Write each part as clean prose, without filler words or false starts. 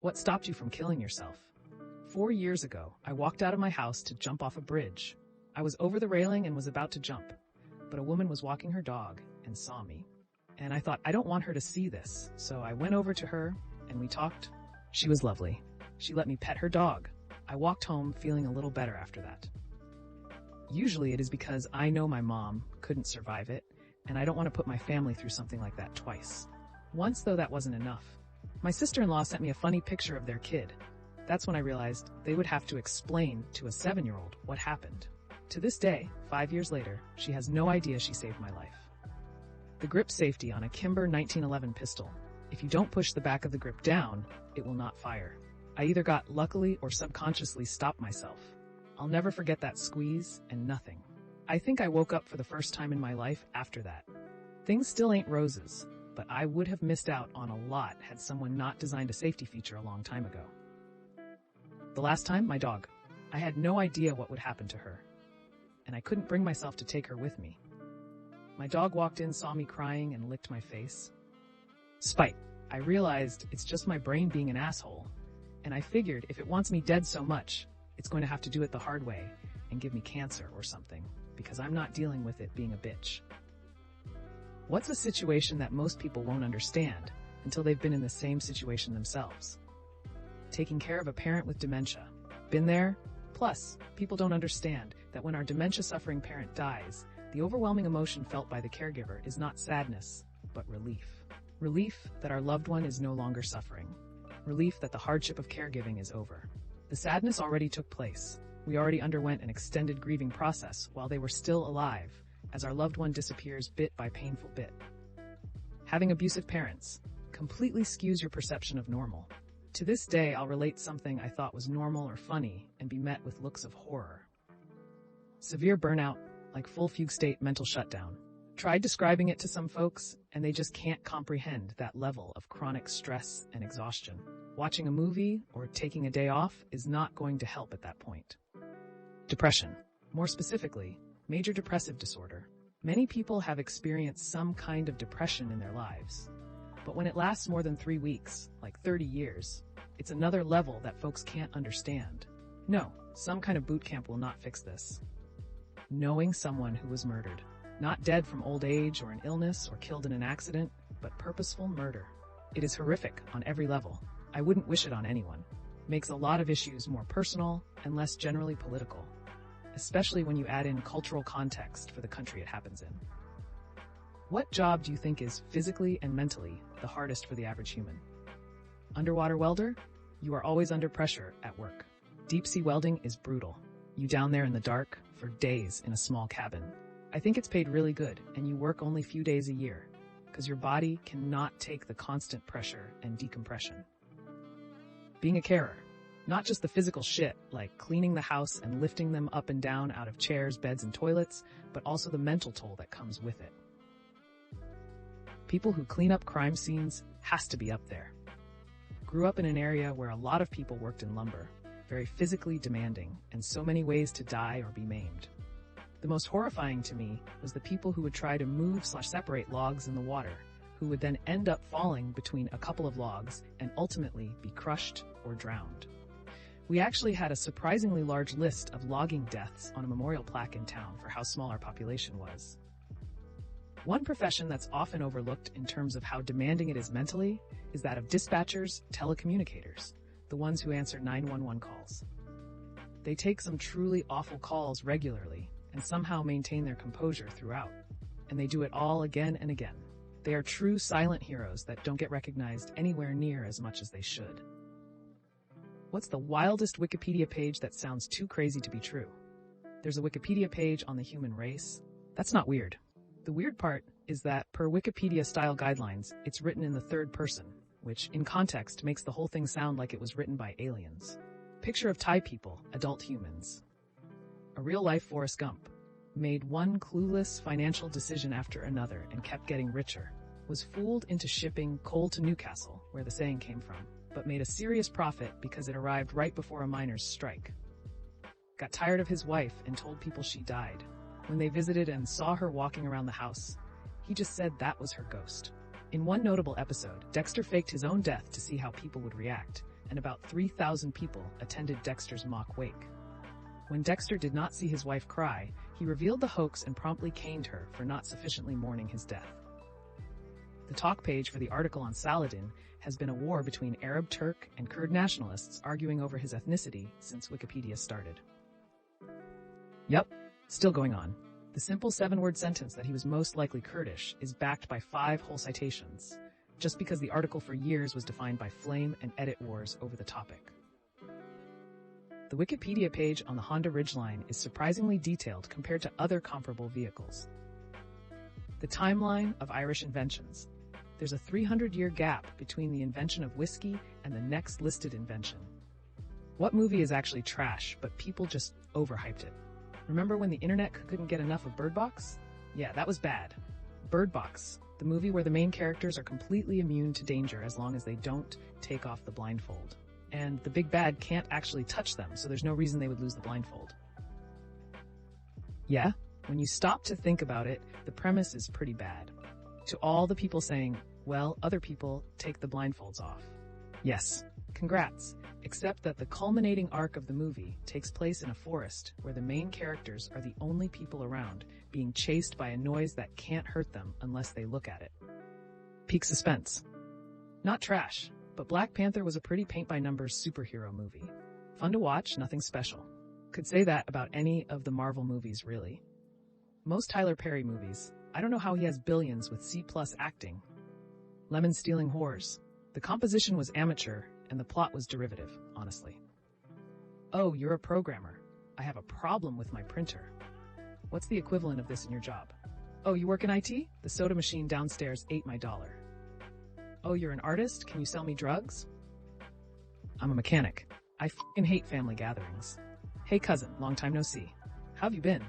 What stopped you from killing yourself? 4 years ago, I walked out of my house to jump off a bridge. I was over the railing and was about to jump, but a woman was walking her dog and saw me. And I thought, I don't want her to see this, so I went over to her and we talked. She was lovely. She let me pet her dog. I walked home feeling a little better after that. Usually it is because I know my mom couldn't survive it, and I don't want to put my family through something like that twice. Once, though, that wasn't enough. My sister-in-law sent me a funny picture of their kid. That's when I realized they would have to explain to a 7-year-old what happened. To this day, 5 years later, she has no idea she saved my life. The grip safety on a Kimber 1911 pistol. If you don't push the back of the grip down, it will not fire. I either got luckily or subconsciously stopped myself. I'll never forget that squeeze and nothing. I think I woke up for the first time in my life after that. Things still ain't roses, but I would have missed out on a lot had someone not designed a safety feature a long time ago. The last time, my dog. I had no idea what would happen to her, and I couldn't bring myself to take her with me. My dog walked in, saw me crying, and licked my face. Spite. I realized it's just my brain being an asshole, and I figured if it wants me dead so much, it's going to have to do it the hard way and give me cancer or something, because I'm not dealing with it being a bitch. What's a situation that most people won't understand until they've been in the same situation themselves? Taking care of a parent with dementia. Been there? Plus, people don't understand that when our dementia-suffering parent dies, the overwhelming emotion felt by the caregiver is not sadness, but relief. Relief that our loved one is no longer suffering. Relief that the hardship of caregiving is over. The sadness already took place. We already underwent an extended grieving process while they were still alive, as our loved one disappears bit by painful bit. Having abusive parents completely skews your perception of normal. To this day, I'll relate something I thought was normal or funny and be met with looks of horror. Severe burnout, like full fugue state mental shutdown. Tried describing it to some folks, and they just can't comprehend that level of chronic stress and exhaustion. Watching a movie or taking a day off is not going to help at that point. Depression. More specifically, major depressive disorder. Many people have experienced some kind of depression in their lives. But when it lasts more than 3 weeks, like 30 years, it's another level that folks can't understand. No, some kind of boot camp will not fix this. Knowing someone who was murdered. Not dead from old age or an illness or killed in an accident, but purposeful murder. It is horrific on every level. I wouldn't wish it on anyone. Makes a lot of issues more personal and less generally political, especially when you add in cultural context for the country it happens in. What job do you think is physically and mentally the hardest for the average human? Underwater welder? You are always under pressure at work. Deep sea welding is brutal. You down there in the dark for days in a small cabin. I think it's paid really good, and you work only few days a year, because your body cannot take the constant pressure and decompression. Being a carer. Not just the physical shit, like cleaning the house and lifting them up and down out of chairs, beds, and toilets, but also the mental toll that comes with it. People who clean up crime scenes has to be up there. Grew up in an area where a lot of people worked in lumber, very physically demanding, and so many ways to die or be maimed. The most horrifying to me was the people who would try to move/separate logs in the water, who would then end up falling between a couple of logs and ultimately be crushed or drowned. We actually had a surprisingly large list of logging deaths on a memorial plaque in town for how small our population was. One profession that's often overlooked in terms of how demanding it is mentally is that of dispatchers, telecommunicators, the ones who answer 911 calls. They take some truly awful calls regularly and somehow maintain their composure throughout. And they do it all again and again. They are true silent heroes that don't get recognized anywhere near as much as they should. What's the wildest Wikipedia page that sounds too crazy to be true? There's a Wikipedia page on the human race. That's not weird. The weird part is that, per Wikipedia style guidelines, it's written in the third person, which, in context, makes the whole thing sound like it was written by aliens. Picture of Thai people, adult humans. A real-life Forrest Gump. Made one clueless financial decision after another and kept getting richer. Was fooled into shipping coal to Newcastle, where the saying came from, but made a serious profit because it arrived right before a miners' strike. Got tired of his wife and told people she died. When they visited and saw her walking around the house, he just said that was her ghost. In one notable episode, Dexter faked his own death to see how people would react, and about 3,000 people attended Dexter's mock wake. When Dexter did not see his wife cry, he revealed the hoax and promptly caned her for not sufficiently mourning his death. The talk page for the article on Saladin has been a war between Arab, Turk, and Kurd nationalists arguing over his ethnicity since Wikipedia started. Yup, still going on. The simple 7-word sentence that he was most likely Kurdish is backed by 5 whole citations, just because the article for years was defined by flame and edit wars over the topic. The Wikipedia page on the Honda Ridgeline is surprisingly detailed compared to other comparable vehicles. The timeline of Irish inventions. There's a 300-year gap between the invention of whiskey and the next listed invention. What movie is actually trash, but people just overhyped it? Remember when the internet couldn't get enough of Bird Box? Yeah, that was bad. Bird Box, the movie where the main characters are completely immune to danger as long as they don't take off the blindfold. And the big bad can't actually touch them, so there's no reason they would lose the blindfold. Yeah, when you stop to think about it, the premise is pretty bad. To all the people saying, well, other people take the blindfolds off. Yes, congrats, except that the culminating arc of the movie takes place in a forest where the main characters are the only people around, being chased by a noise that can't hurt them unless they look at it. Peak suspense. Not trash, but Black Panther was a pretty paint-by-numbers superhero movie. Fun to watch, nothing special. Could say that about any of the Marvel movies, really. Most Tyler Perry movies, I don't know how he has billions with C+ acting. Lemon stealing whores. The composition was amateur, and the plot was derivative, honestly. Oh, you're a programmer. I have a problem with my printer. What's the equivalent of this in your job? Oh, you work in IT? The soda machine downstairs ate my dollar. Oh, you're an artist? Can you sell me drugs? I'm a mechanic. I f***ing hate family gatherings. Hey cousin, long time no see. How've you been?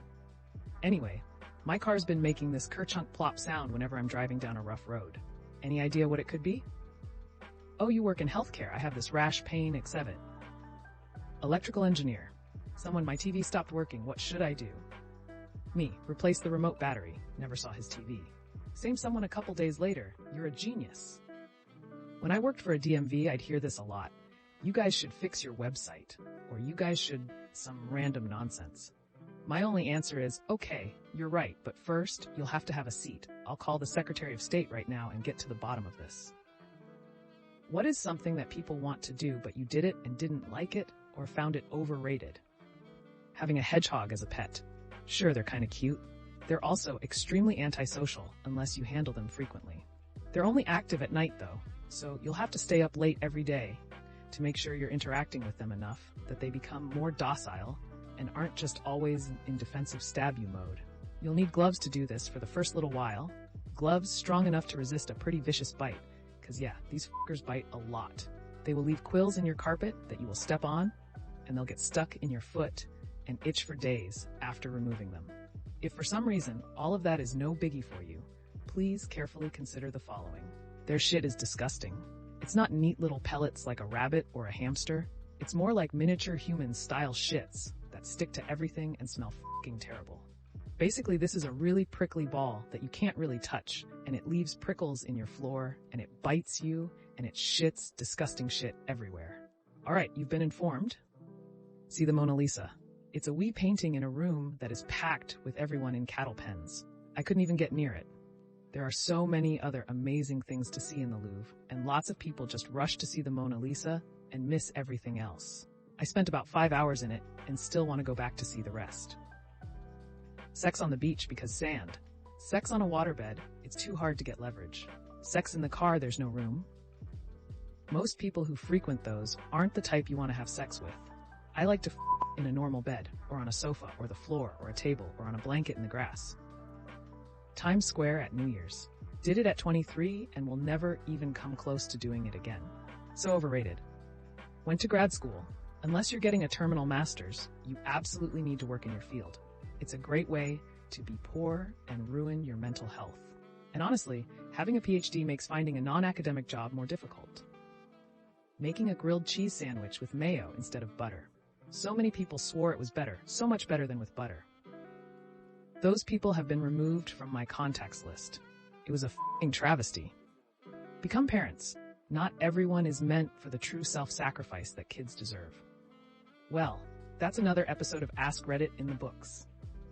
Anyway, my car's been making this kerchunk plop sound whenever I'm driving down a rough road. Any idea what it could be? Oh, you work in healthcare. I have this rash pain, etc. Electrical engineer. Someone, my TV stopped working. What should I do? Me, replace the remote battery. Never saw his TV. Same someone a couple days later. You're a genius. When I worked for a DMV, I'd hear this a lot. You guys should fix your website. Or you guys should some random nonsense. My only answer is, okay, you're right, but first, you'll have to have a seat. I'll call the Secretary of State right now and get to the bottom of this. What is something that people want to do, but you did it and didn't like it, or found it overrated? Having a hedgehog as a pet. Sure, they're kind of cute. They're also extremely antisocial unless you handle them frequently. They're only active at night, though, so you'll have to stay up late every day to make sure you're interacting with them enough that they become more docile and aren't just always in defensive stab-you mode. You'll need gloves to do this for the first little while. Gloves strong enough to resist a pretty vicious bite. Cause yeah, these fuckers bite a lot. They will leave quills in your carpet that you will step on, and they'll get stuck in your foot and itch for days after removing them. If for some reason all of that is no biggie for you, please carefully consider the following. Their shit is disgusting. It's not neat little pellets like a rabbit or a hamster. It's more like miniature human-style shits that stick to everything and smell fucking terrible. Basically, this is a really prickly ball that you can't really touch, and it leaves prickles in your floor, and it bites you, and it shits disgusting shit everywhere. Alright, you've been informed. See the Mona Lisa. It's a wee painting in a room that is packed with everyone in cattle pens. I couldn't even get near it. There are so many other amazing things to see in the Louvre, and lots of people just rush to see the Mona Lisa and miss everything else. I spent about 5 hours in it, and still want to go back to see the rest. Sex on the beach because sand. Sex on a waterbed, it's too hard to get leverage. Sex in the car, there's no room. Most people who frequent those aren't the type you want to have sex with. I like to in a normal bed, or on a sofa, or the floor, or a table, or on a blanket in the grass. Times Square at New Year's. Did it at 23 and will never even come close to doing it again. So overrated. Went to grad school. Unless you're getting a terminal master's, you absolutely need to work in your field. It's a great way to be poor and ruin your mental health. And honestly, having a PhD makes finding a non-academic job more difficult. Making a grilled cheese sandwich with mayo instead of butter. So many people swore it was better, so much better than with butter. Those people have been removed from my contacts list. It was a f***ing travesty. Become parents. Not everyone is meant for the true self-sacrifice that kids deserve. Well, that's another episode of Ask Reddit in the books.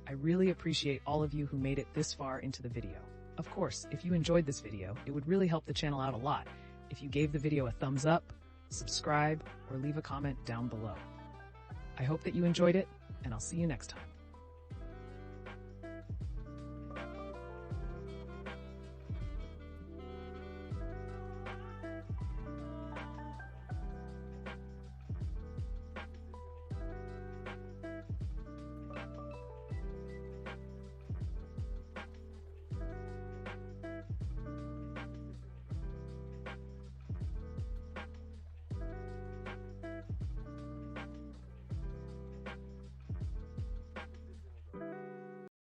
I really appreciate all of you who made it this far into the video. Of course, if you enjoyed this video, it would really help the channel out a lot if you gave the video a thumbs up, subscribe, or leave a comment down below. I hope that you enjoyed it, and I'll see you next time.